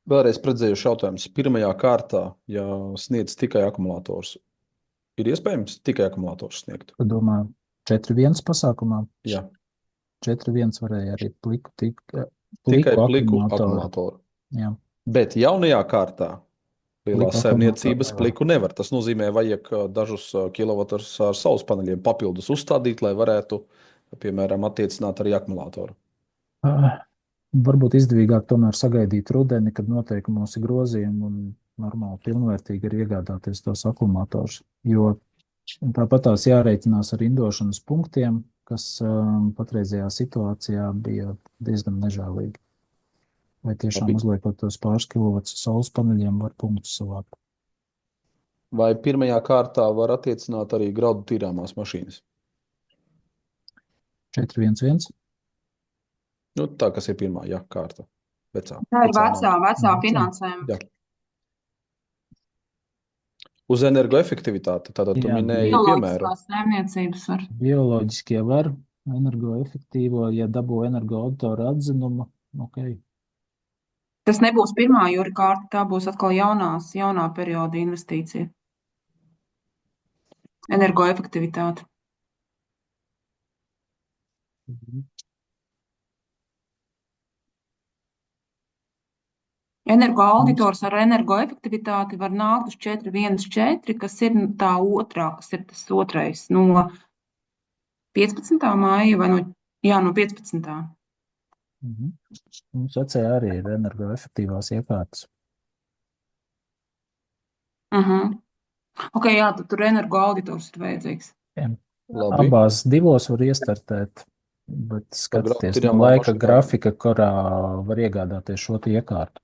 A: Vēlreiz precizējuši jautājums. Pirmajā kārtā, ja sniedz tikai akumulators, ir iespējams tikai akumulators sniegt?
C: Tu domā 4.1 pasākumā?
A: Jā.
C: 4.1 varēja arī
A: Tikai pliku akumulātoru.
C: Jā.
A: Bet jaunajā kārtā lielās
C: Pliku
A: saimniecības
C: akumulātoru
A: pliku nevar. Tas nozīmē, vajag dažus kilovatus ar saules paneļiem papildus uzstādīt, lai varētu, piemēram, attiecināt arī akumulātoru.
C: Varbūt izdevīgāk tomēr sagaidīt rudeni, kad noteikumos ir grozījumi un normāli pilnvērtīgi ir iegādāties tos akumulatorus. Jo tāpat tās jārēķinās ar indošanas punktiem, kas patreizajā situācijā bija diezgan nežēlīgi. Vai tiešām uzliekot tos pāris kilovatus saules paneļiem var punktus savākt.
A: Vai pirmajā kārtā var attiecināt arī graudu tīrāmās mašīnas?
C: 4.1.1.
A: Tā, kas ir pirmā, kārta. Vecā
B: vecā finansējuma.
A: Jā. Uz energoefektivitāti, tātad tu minēji piemēru.
B: Bioloģiskās saimniecības var.
C: Bioloģiskie var, energoefektīvo, ja dabū energoautora atzinumu, ok.
B: Tas nebūs pirmā jūra kārta, tā būs atkal jaunā perioda investīcija. Energoefektivitāte. Energoauditors ar energoefektivitāti var nākt uz 4.1.4, kas ir tā otrā, kas ir tas otrais no 15. māja vai no 15.
C: Mums vecajā arī ir energoefektīvās iekārtas.
B: Ok, jā, tad tur energoauditors ir vajadzīgs.
A: Labi.
C: Abās divos var iestartēt, bet skatieties no laika grafika, kurā var iegādāties šo iekārtu.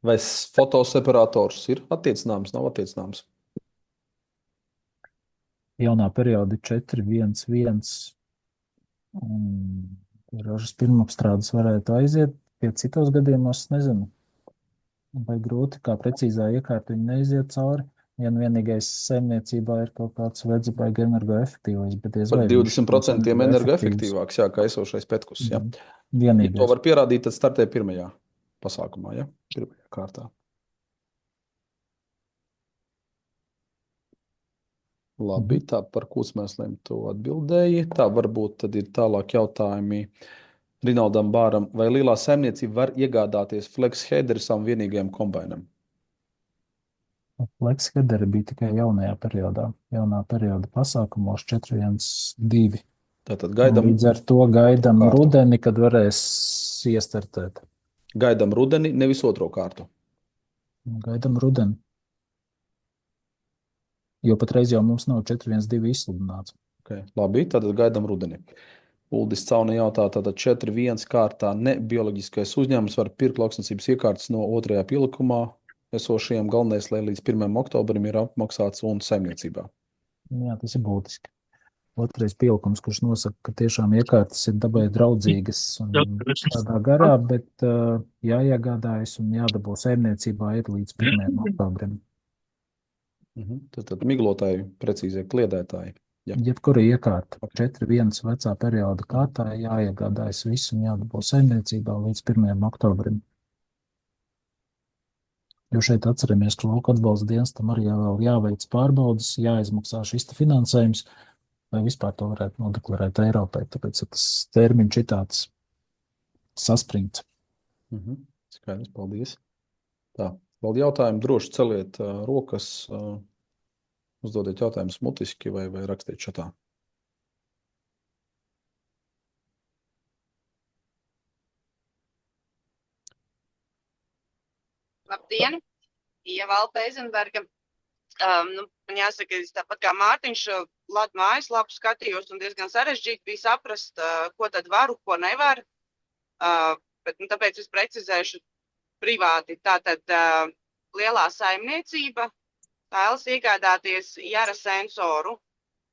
A: Vai fotoseparators ir attiecināms, nav attiecināms?
C: Jaunā perioda 4.1.1 ražas pirmapstrādes varētu aiziet, pie citos gadījumos nezinu. Vai grūti, kā precīzā iekārta viņi neiziet cauri, ja vienīgais saimniecībā ir kaut kāds vedzibaiga energoefektīvais.
A: Par 20% energoefektīvāks, kā esošais petkus. Ja to var pierādīt, tad startē pirmajā pasākumā, pirmajā kārtā. Labi, tā par kūtsmēsliem tu atbildēji. Tā varbūt tad ir tālāk jautājumi Rinaldam Bāram. Vai lielā saimniecība var iegādāties flex-headeri savam vienīgajam kombainam?
C: Flex-headeri bija tikai jaunajā periodā. Jaunā perioda pasākumos 4.1.2.
A: Tātad gaidam.
C: Līdz ar to gaidam rudeni, kad varēs iestartēt.
A: Gaidam rudeni, nevis otro kārtu.
C: Gaidam rudeni. Jo patreiz jau mums nav 4.1.2 izsludināts.
A: Okay, labi, tad gaidam rudeni. Uldis Cauna jautā, tātad 4.1 kārtā ne bioloģiskais uzņēmums var pirkt lauksniecības iekārtas no otrajā pielikumā esošajiem, galvenais, lai līdz 1. oktobrim ir apmaksāts un saimniecībā. Jā,
C: tas ir būtiski. Otrais pielikums, kurš nosaka, ka tiešām iekārtas ir dabai draudzīgas un tādā garā, bet jāiegādājas un jādabū saimniecībā ir līdz 1. oktobrim.
A: Tad miglotāji, precīzie kliedētāji.
C: Jebkura iekārta 4.1 vecā perioda kārtā jāiegādājas visu un jādabū saimniecībā līdz 1. oktobrim. Jo šeit atceramies, ka lauka atbalsta dienestam arī vēl jāveic pārbaudas, jāizmaksā šis finansējums, lai vispār to varētu nodeklarēt Eiropai. Tāpēc tas termiņš ir tāds saspringts.
A: Skaidrs, paldies. Tā, vēl jautājumi, droši celiet rokas, uzdodiet jautājumus mutiski vai rakstiet čatā.
E: Labdien! Ieva Alpe Eizenberga. Man jāsaka, es tāpat kā Mārtiņš Ladu mājaslapu skatījos un diezgan sarežģīti bija saprast, ko tad varu, ko nevaru. Bet tāpēc es precizēšu privāti. Tātad lielā saimniecība vēlas iegādāties Jara sensoru.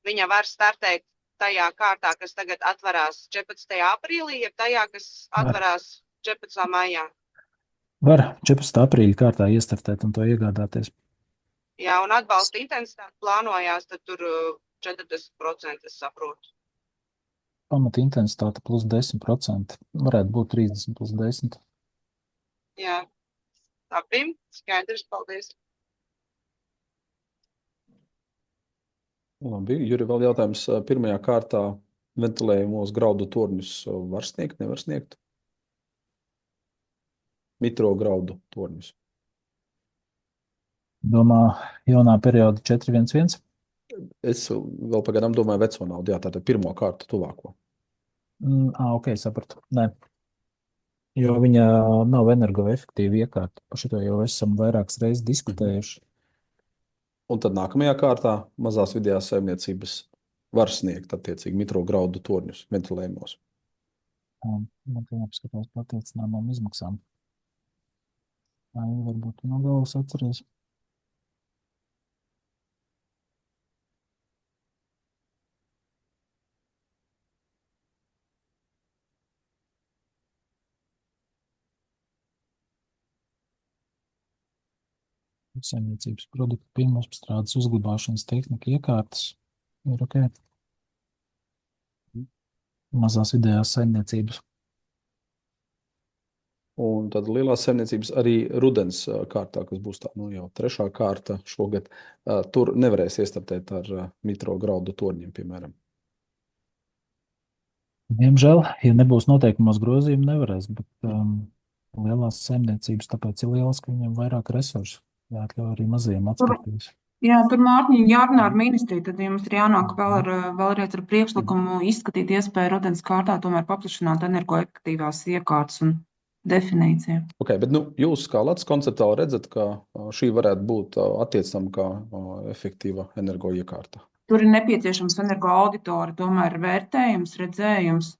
E: Viņa var startēt tajā kārtā, kas tagad atverās 14. aprīlī, ir tajā, kas atverās 14. maijā.
C: Var 14. aprīļa kārtā iestartēt un to iegādāties.
E: Jā, un atbalsta intensitāti plānojās, tad tur 40%, es saprotu.
C: Pamata intensitāte plus 10%. Varētu būt 30 plus 10.
E: Jā, labi, skaidrs, paldies.
A: Labi, Juri, vēl jautājums. Pirmajā kārtā ventilējumos graudu torņus var sniegt, nevar sniegt? Mitro graudu torņus.
C: Domā, jaunā perioda 411?
A: Es vēl pagaidām domāju veco naudu, jā, tātad pirmo kārtu tuvāko.
C: Ok, sapratu. Nē. Jo viņa nav energoefektīva iekārta. Par šito jau esam vairākas reizes diskutējuši.
A: Un tad nākamajā kārtā mazās vidējās saimniecības var sniegt attiecīgi mitro graudu torņus ventilējumos.
C: Man te jāpaskatās patiecinājumam izmaksām. Varbūt no galvas atceries. Saimniecības produktu pirmapstrādes uzglabāšanas tehnika iekārtas ir ok. Mazās vidējās saimniecības.
A: Un tad lielās saimniecības arī rudens kārtā, kas būs tā, jau 3. kārta šogad, tur nevarēs iestartēt ar mitro graudu torņiem, piemēram.
C: Diemžēl, ja nebūs noteikumos grozījumi, nevarēs, bet lielās saimniecības tāpēc ir lielas, ka viņiem vairāk resursu. Jāatļauj arī mazajiem atskatīties.
B: Jā, tur Mārtiņa jārunā ar ministriju, tad jums ir jānāk vēlreiz ar priekšlikumu izskatīt iespēju rudens kārtā tomēr paplašināt energoefektīvās iekārtas un definīciju.
A: Ok, bet jūs kā Latvijas konceptuāli redzat, ka šī varētu būt attiecama kā efektīva energoiekārta?
B: Tur ir nepieciešams energoauditori, tomēr vērtējums, redzējums.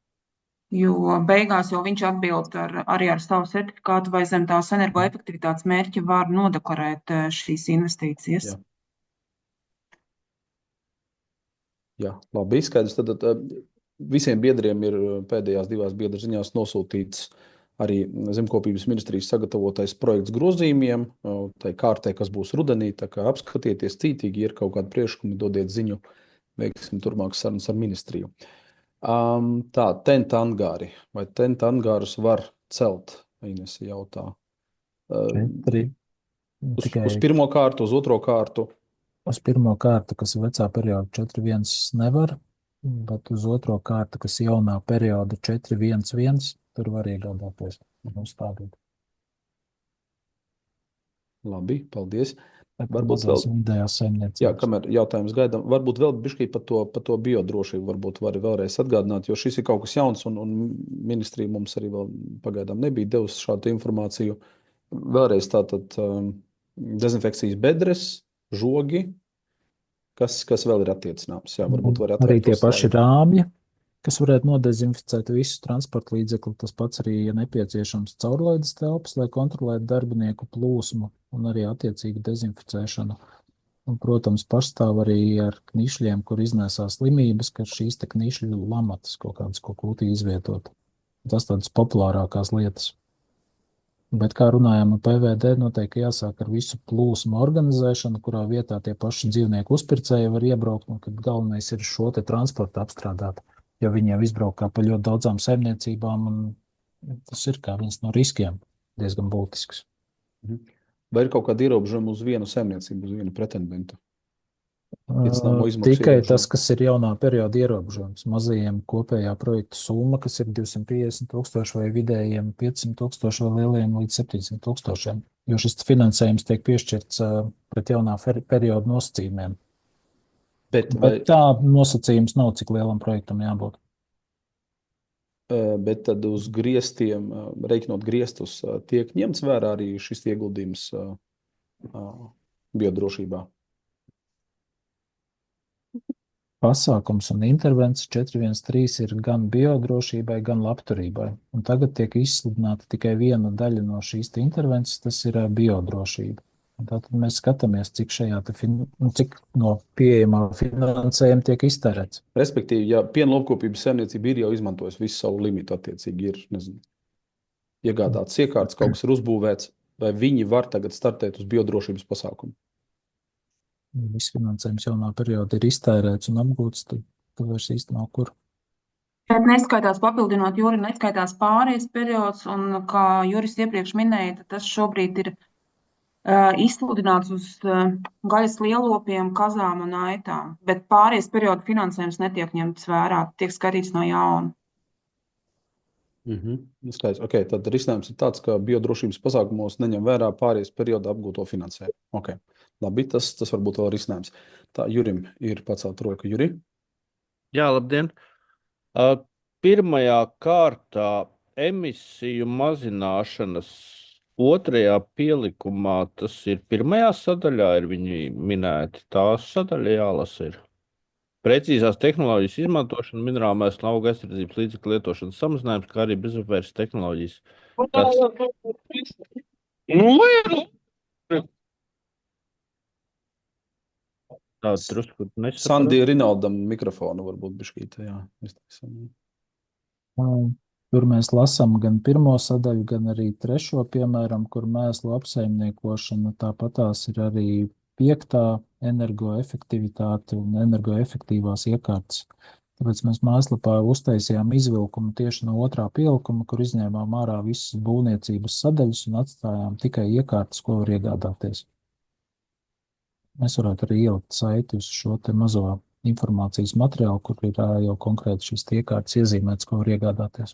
B: Jo beigās jau viņš atbild arī ar savu certifikātu, vai zem tās energoefektivitātes mērķa var nodeklarēt šīs investīcijas.
A: Jā, labi, skaidrs. Tad visiem biedriem ir pēdējās 2 biedru ziņās nosūtīts arī Zemkopības ministrijas sagatavotais projekts grozījumiem, tai kārtē, kas būs rudenī, tā kā apskatieties cītīgi, ja ir kaut kādi priekšlikumi, dodiet ziņu, veiksim turpmākas sarunas ar ministriju. Tā, tenta angāri. Vai tenta angārus var celt? Inese jautā.
C: 4.
A: Uz pirmo kārtu, uz otro kārtu?
C: Uz pirmo kārtu, kas ir vecā perioda 4.1 nevar, bet uz otro kārtu, kas jaunā perioda 4.1.1, tur var iegādāties un uzstādīt.
A: Labi, paldies.
C: Varbūt vēl vidējās saimniecības.
A: Jā, kamēr jautājums gaidām, varbūt vēl bišķī par to biodrošību varbūt var vēlreiz atgādināt, jo šis ir kaut kas jauns un ministrija mums arī vēl pagaidām nebija devusi šādu informāciju. Vēlreiz tātad dezinfekcijas bedres, žogi, kas vēl ir attiecināms. Jā, varbūt var atvērt
C: arī tie paši rāmji, kas varētu nodezinficēt visu transporta līdzekli, tas pats arī, ja nepieciešams, caurlaides telpas, lai kontrolētu darbinieku plūsmu un arī attiecīgi dezinficēšanu. Un, protams, pastāv arī ar knišļiem, kur iznēsās slimības, ka šīs te knišļu lamatas kaut kādas, ko kūtī izvietot. Tas tādas populārākās lietas. Bet, kā runājām ar PVD, noteikti jāsāk ar visu plūsmu organizēšanu, kurā vietā tie paši dzīvnieku uzpircēji var iebraukt, un kad galvenais ir šo te transportu apstrādāt. Jo viņi jau izbraukā pa ļoti daudzām saimniecībām, un tas ir kā viens no riskiem diezgan būtisks.
A: Vai ir kaut kāda ierobežojuma uz vienu saimniecību, uz vienu pretendentu? Iecināmo izmaksu
C: Tikai tas,
A: ierobežojumu.
C: kas ir jaunā perioda ierobežojums. Mazajiem kopējā projekta summa, kas ir 250,000 vai vidējiem 500,000 vai lieliem līdz 700,000. Jo šis finansējums tiek piešķirts pret jaunā perioda nosacījumiem.
A: Bet
C: tā nosacījums nav, cik lielam projektam jābūt.
A: Bet tad uz griestiem, reiķinot griestus, tiek ņemts vērā arī šis ieguldījums biodrošībā.
C: Pasākums un intervences 413 ir gan biodrošībai, gan labturībai. Un tagad tiek izsludināta tikai viena daļa no šīs intervences, tas ir biodrošība. Un tātad mēs skatāmies, cik cik no pieejamā finansējuma tiek iztērēts.
A: Respektīvi, ja pienlopkopības saimniecība ir jau izmantojusi visu savu limitu, attiecīgi ir, iegādāts iekārtas, kaut kas ir uzbūvēts, vai viņi var tagad startēt uz biodrošības pasākumu?
C: Viss finansējums jaunā periodā ir iztērēts un apgūts, tad vairs īsti nav kur.
B: Bet neskaitās, papildinot Juri, neskaitās pārējais periods, un kā Juris iepriekš minēja, tad tas šobrīd ir izsludināts uz gaļas lielopiem, kazām un aitām. Bet pārējais perioda finansējums netiek ņemts vērā, tiek skatīts no jauna.
A: Skaidrs. Okay, tad risinājums ir tāds, ka biodrošības pasākumos neņem vērā pārējais perioda apgūto finansējumu. Okay. Labi, tas varbūt vēl risinājums. Tā, Jurim ir pacelt roku. Juri?
F: Jā, labdien. Pirmajā kārtā emisiju mazināšanas otrajā pielikumā, tas ir pirmajā sadaļā, ir viņi minēti. Tās sadaļa jālasa ir. Precīzās tehnoloģijas izmantošana, minerālmēslu un auga aizsardzības līdzekļu lietošanas samazinājums, kā arī bezuzvēres tehnoloģijas. Tāda drusku nesapratu.
A: Sandi Rinaldam mikrofonu varbūt bišķīt, jā.
C: Tur mēs lasām gan pirmo sadaļu, gan arī trešo, piemēram, kur mēslu apsaimniekošana, tāpatās ir arī 5. energoefektivitāte un energoefektīvās iekārtas. Tāpēc mēs mājaslapā uztaisījām izvilkumu tieši no 2. pielikuma, kur izņēmām ārā visas būvniecības sadaļas un atstājām tikai iekārtas, ko var iegādāties. Mēs varētu arī ielikt saiti uz šo te mazo informācijas materiālu, kur ir jau konkrēti šīs iekārtas iezīmētas, ko var iegādāties.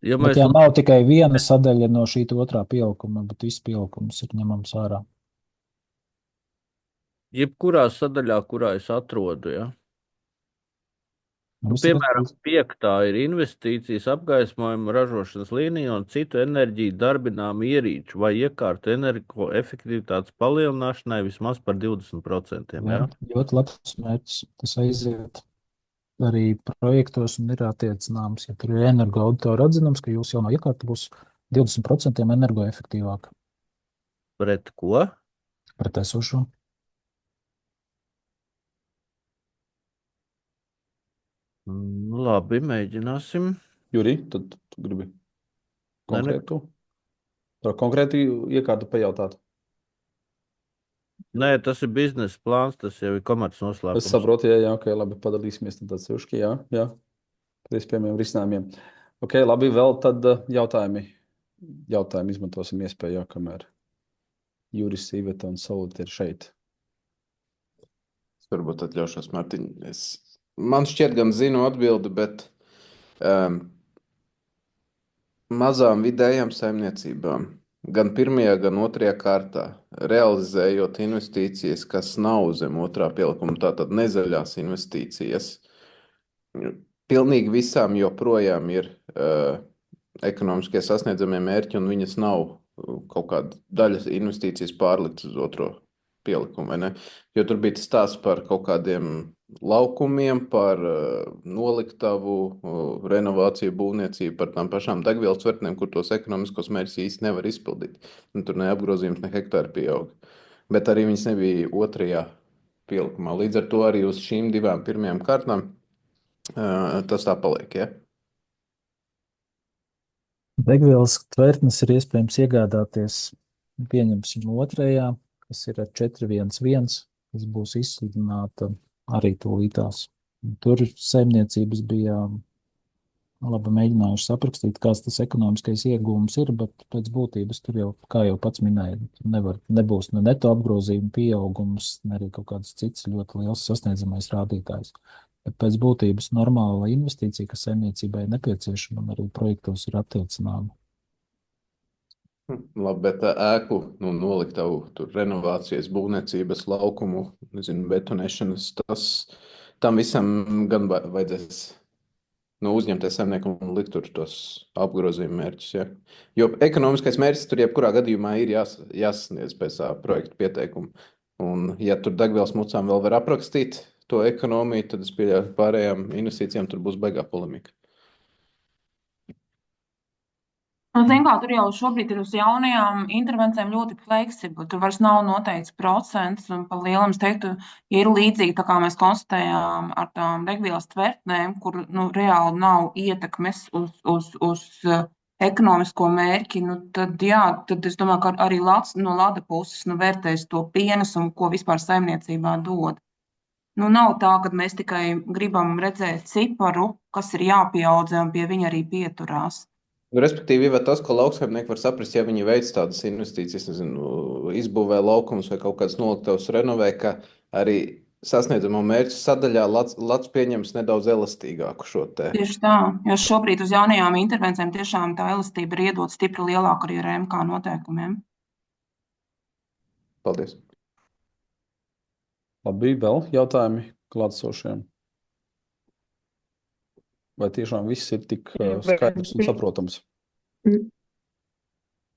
F: Ja
C: Bet jā, nav tikai viena sadaļa no šī 2. pielikuma, bet viss pielikums ir ņemams ārā.
F: Jebkurā sadaļā, kurā es atrodu, ja? Piemēram, 5. ir investīcijas apgaismojuma ražošanas līnija un citu enerģiju darbināmu ierīču vai iekārtu energoefektivitātes palielināšanai vismaz par 20%.
C: Jā, ļoti labs mērķis. Tas aiziet arī projektos un ir attiecināms, ja tur ir energoauditora atzinums, ka jūsu jaunā iekārta būs 20% energoefektīvāka.
F: Pret ko?
C: Pret esošo.
F: Labi, mēģināsim.
A: Juri, tad tu gribi konkrētu? Par konkrēti iekārtu pajautāt?
F: Nē, tas ir biznesa plāns, tas jau ir komerc noslēpums.
A: Es saprotu, jā, ok, labi, padalīsimies tad atsevišķi, jā, par iespējamiem risinājumiem. Ok, labi, vēl tad jautājumi izmantosim iespēju, jā, kamēr Juris, Iveta un Saulita ir šeit.
D: Es varbūt atļaušos, Mārtiņ. Man šķiet gan zinu atbildi, bet mazām vidējām saimniecībām, gan pirmajā, gan otrajā kārtā, realizējot investīcijas, kas nav zem 2. pielikuma, tātad nezaļās investīcijas, pilnīgi visām joprojām ir ekonomiskie sasniedzamie mērķi, un viņas nav kaut kāda daļa investīcijas pārlikts uz 2. pielikumu, vai ne? Jo tur bija tas stāsts par kaut kādiem laukumiem, par noliktavu, renovāciju, būvniecību, par tām pašām degvielas tvertnēm, kur tos ekonomiskos mērķus īsti nevar izpildīt. Un tur ne apgrozījums, ne hektāri pieauga. Bet arī viņas nebija 2. pielikumā. Līdz ar to arī uz šīm 2 pirmajām kārtām tas tā paliek, ja?
C: Degvielas tvertnes ir iespējams iegādāties, pieņemsim 2. kas ir ar 411, kas būs izsludināta arī tūlītās. Tur saimniecības bija labi mēģinājuši saprakstīt, kāds tas ekonomiskais iegūms ir, bet pēc būtības tur jau, kā jau pats minēja, nebūs ne neto apgrozījuma pieaugums, ne arī kaut kāds cits ļoti liels sasniedzamais rādītājs. Bet pēc būtības normāla investīcija, kas saimniecībai ir nepieciešama, un arī projektos ir attiecināma.
D: Labi, bet ēku noliktavu, tur renovācijas, būvniecības, laukumu, betonēšanas, tam visam gan vajadzēs uzņemties saimniekam un likt tur tos apgrozījuma mērķus. Ja? Jo ekonomiskais mērķis tur jebkurā gadījumā ir jāsasniedz pēc tā projekta pieteikuma. Un ja tur degvielas mucām vēl var aprakstīt to ekonomiju, tad es pieļauju pārējām investīcijām tur būs baigā polemika.
B: Tur jau šobrīd ir uz jaunajām intervencijām ļoti fleksibli. Tur vairs nav noteikts procents, un pa lielam es teiktu, ja ir līdzīgi, tā kā mēs konstatējām ar tām degvielas tvertnēm, kur reāli nav ietekmes uz ekonomisko mērķi, tad es domāju, ka arī no Lada puses vērtēs to pienesumu, ko vispār saimniecībā dod. Nav tā, ka mēs tikai gribam redzēt ciparu, kas ir jāpieaudzē, un pie viņa arī pieturās.
D: Respektīvi, vai tas, ko lauksaimnieki var saprast, ja viņi veic tādas investīcijas, izbūvē laukumus vai kaut kādas noliktavas renovē, ka arī sasniedzamo mērķu sadaļā Lats pieņems nedaudz elastīgāku šo te.
B: Tieši tā, jo šobrīd uz jaunajām intervencijām tiešām tā elastība ir iedot stipri lielāka arī ar MK noteikumiem.
D: Paldies.
A: Labi, vēl jautājumi klātsošiem? Vai tiešām viss ir tik skaidrs un saprotams?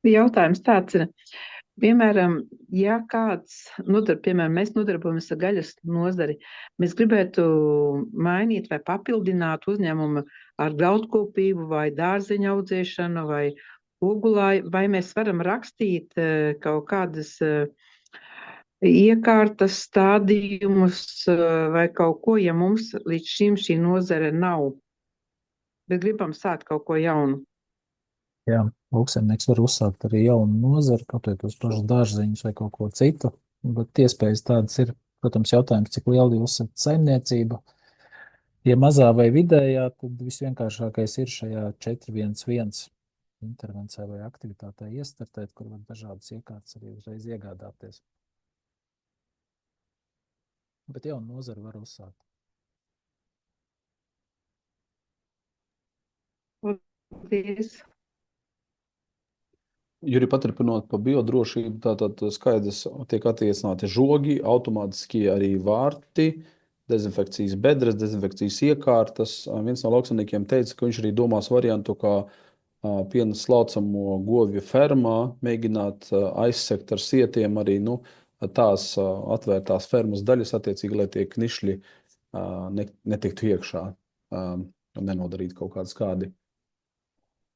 G: Jautājums tāds ir, piemēram, ja kāds, piemēram, mēs nodarbojamies ar gaļas nozari, mēs gribētu mainīt vai papildināt uzņēmumu ar graudkopību vai dārzeņu audzēšanu vai ogulāju, vai mēs varam rakstīt kaut kādas iekārtas stādījumus vai kaut ko, ja mums līdz šim šī nozare nav. Bet gribam sākt kaut ko jaunu.
C: Jā, lauksaimnieks var uzsākt arī jaunu nozari, kaut vai tos pašus dārzeņus vai kaut ko citu, bet iespējas tādas ir, protams, jautājums, cik liela jūs esat saimniecība. Ja mazā vai vidējā, tad visvienkāršākais ir šajā 411 intervencijā vai aktivitātē iestartēt, kur var dažādas iekārtas arī uzreiz iegādāties. Bet jaunu nozari var uzsākt.
G: Paldies.
A: Juri, paturpinot par biodrošību, tātad skaidrs tiek attiecināti žogi, automātiski arī vārti, dezinfekcijas bedres, dezinfekcijas iekārtas. Viens no lauksaimniekiem teica, ka viņš arī domās variantu, kā piena slaucamo govju fermā mēģināt aizsekt ar sietiem arī tās atvērtās fermas daļas, attiecīgi, lai tie knišļi netiktu iekšā un nenodarītu kaut kādi skādi.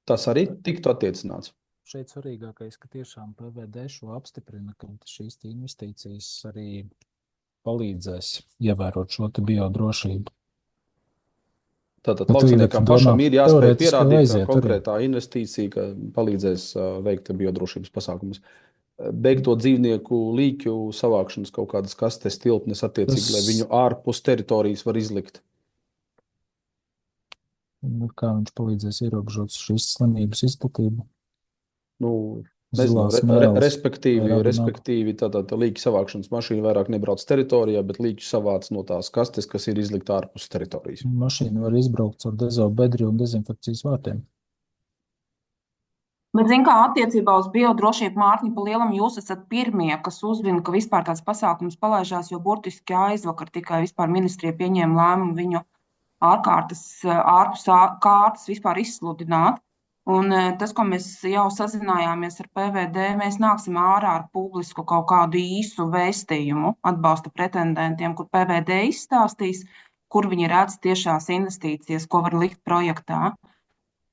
A: Tas arī tiktu attiecināts.
C: Šeit svarīgākais, ka tiešām PVD šo apstiprina, ka šīs investīcijas arī palīdzēs ievērot šo biodrošību.
A: Tātad lauksaimniekam pašam ir jāspēj pierādīt, ka konkrētā investīcija ka palīdzēs veikt biodrošības pasākumus. Beigto dzīvnieku līķu savākšanas kaut kādas kastes tilpnes attiecīgi, lai viņu ārpus teritorijas var izlikt.
C: Kā viņš palīdzēs ierobežot šīs slimības izplatību?
A: Respektīvi tātad līķu savākšanas mašīna vairāk nebrauc teritorijā, bet līķu savāc no tās kastes, kas ir izlikta ārpus teritorijas.
C: Mašīna var izbraukt caur dezobedri un dezinfekcijas vārtiem.
B: Bet, kā attiecībā uz biodrošību, Mārtiņ, pa lielam jūs esat pirmie, kas uzzina, ka vispār tāds pasākums palaižās, jo burtiski aizvakar tikai vispār ministrija pieņēma lēmumu viņu ārpus kārtas vispār izsludināt. Un tas, ko mēs jau sazinājāmies ar PVD, mēs nāksim ārā ar publisku kaut kādu īsu vēstījumu atbalsta pretendentiem, kur PVD izstāstīs, kur viņi redz tiešās investīcijas, ko var likt projektā.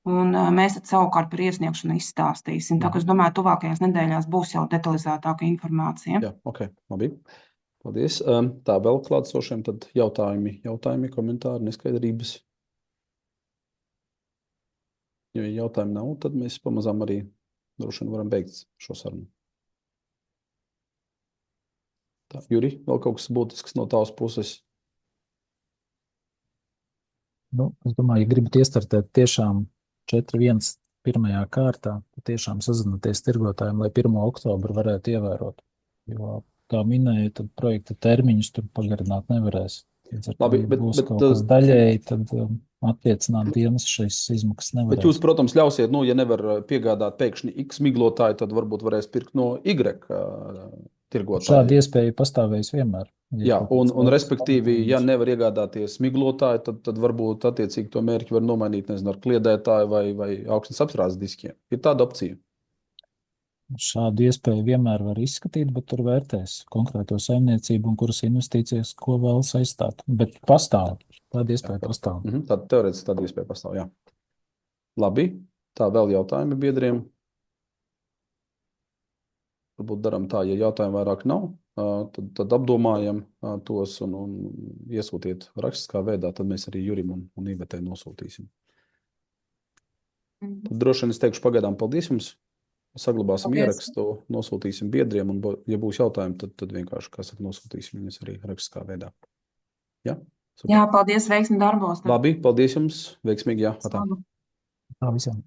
B: Un mēs savukārt par iesniegšanu izstāstīsim. Tā kā es domāju, tuvākajās nedēļās būs jau detalizētāka informācija.
A: Jā, ok, labi. Paldies. Tā vēl klātsošiem tad jautājumi, komentāri, neskaidrības. Ja jautājumi nav, tad mēs pamazām arī droši vien varam beigt šo sarunu. Tā, Juri, vēl kaut kas būtisks no tavas puses?
C: Nu, es domāju, ja gribat iestartēt tiešām 4.1. pirmajā kārtā, tad tiešām sazināties tirgotājiem, lai 1. oktobru varētu ievērot. Jo, kā minēju, tad projekta termiņus tur pagarināt nevarēs.
A: Labi,
C: Ja
A: bet-
C: būs
A: bet,
C: kaut kas daļēji, tad attiecināt dienas šīs izmaksas
A: Bet
C: nevarēs.
A: jūs, protams, ļausiet, ja nevar piegādāt pēkšņi X miglotāju, tad varbūt varēs pirkt no Y tirgotāja.
C: Šāda iespēja pastāvēs vienmēr. Ja
A: Jā,
C: kaut kāds
A: un
C: labs
A: respektīvi, ja
C: pamatojums.
A: nevar iegādāties miglotāju, tad varbūt attiecīgi to mērķi var nomainīt, nezinu, ar kliedētāju vai augstnes apstrādes diskiem. Ir tāda opcija.
C: Šādu iespēju vienmēr var izskatīt, bet tur vērtēs konkrēto saimniecību un kuras investīcijas, ko vēlas aizstāt. Bet pastāv. Tāda iespēja pastāv.
A: Tad teorētiski tāda iespēja pastāv, jā. Labi, tā vēl jautājumi biedriem. Varbūt darām tā, ja jautājumu vairāk nav, tad apdomājam tos un iesūtiet rakstiskā veidā, tad mēs arī Jurim un Ivetei nosūtīsim. Tad droši vien es teikšu pagaidām paldies jums. Saglabāsim
B: Paldies.
A: ierakstu, nosūtīsim biedriem, un, ja būs jautājumi, tad vienkārši, kā saka, nosūtīsim viņus arī rakstiskā veidā. Ja? Super.
B: Jā, paldies, veiksmi darbos.
A: Labi, paldies jums. Veiksmīgi, jā. Atā.
B: Labi.
C: Tā visiem.